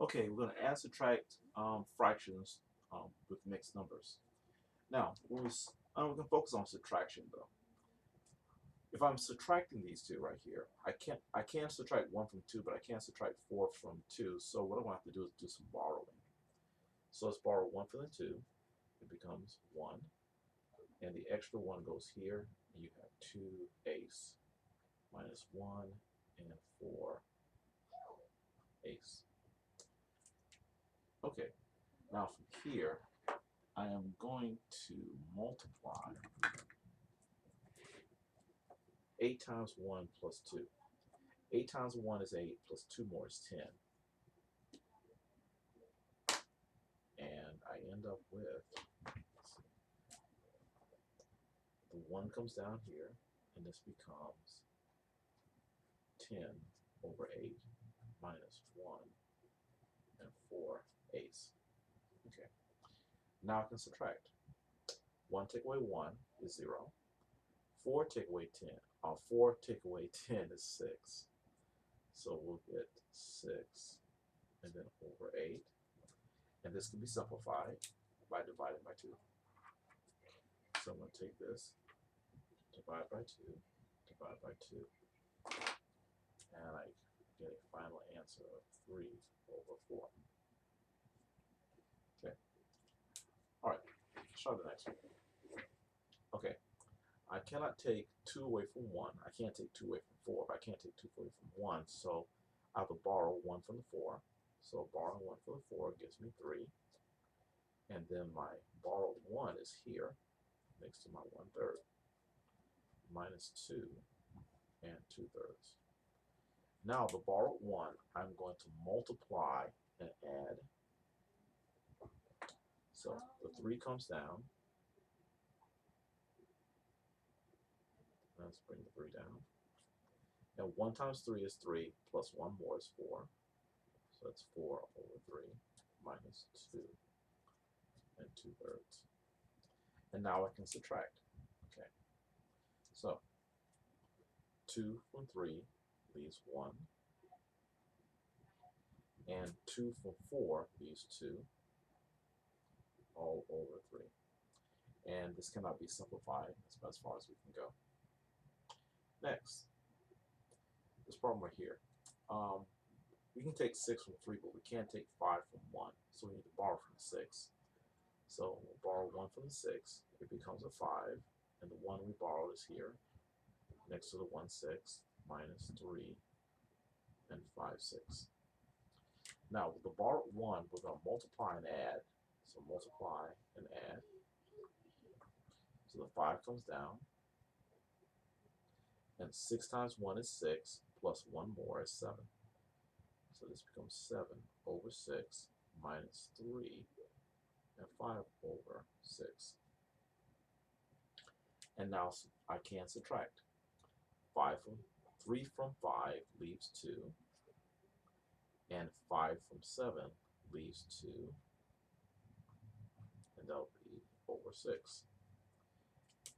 Okay, we're going to add subtract fractions with mixed numbers. Now, we can focus on subtraction though. If I'm subtracting these two right here, I can't subtract 1 from 2, but I can subtract 4 from 2. So what I'm going to have to do is do some borrowing. So let's borrow 1 from the 2. It becomes 1. And the extra 1 goes here. And you have 2 ace minus 1 and 4 ace. Okay, now from here, I am going to multiply 8 times 1 plus 2. 8 times 1 is 8, plus 2 more is 10. And I end up with, the 1 comes down here, and this becomes 10 over 8 minus 1 and 4 ace. Okay, now I can subtract. 1 take away 1 is 0. 4 take away 10. 4 take away 10 is 6. So we'll get 6 and then over 8. And this can be simplified by dividing by 2. So I'm going to take this, divide by 2, divide by 2, and I get a final answer of 3 over 4. Okay. All right. Let's try the next one. Okay. I cannot take 2 away from 1. I can't take 2 away from 4, but I can't take 2 away from 1. So I have to borrow 1 from the 4. So borrowing 1 from the 4 gives me 3. And then my borrowed 1 is here next to my 1/3. Minus 2 and 2/3. Now the borrowed 1, I'm going to multiply and add. So the 3 comes down. Let's bring the 3 down. And 1 times 3 is 3, plus 1 more is 4. So that's 4 over 3 minus 2 and 2/3. And now I can subtract. Okay. So 2 from 3 leaves 1. And 2 from 4 leaves 2, all over 3. And this cannot be simplified. That's about as far as we can go. Next, this problem right here. We can take 6 from 3, but we can't take 5 from 1. So we need to borrow from 6. So we'll borrow 1 from the 6. It becomes a 5. And the 1 we borrowed is here, next to the 1 6, minus 3 and 5 6. Now, with the borrowed 1, we're going to multiply and add. So multiply and add. So the 5 comes down. And 6 times 1 is 6, plus 1 more is 7. So this becomes 7 over 6 minus 3 and 5 over 6. And now I can subtract. 3 from 5 leaves 2. And 5 from 7 leaves 2. And that'll be over 6.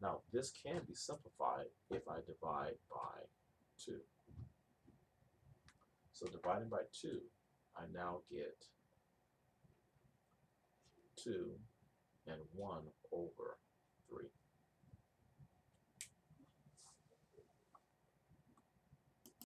Now, this can be simplified if I divide by 2. So dividing by 2, I now get 2 and 1 over 3.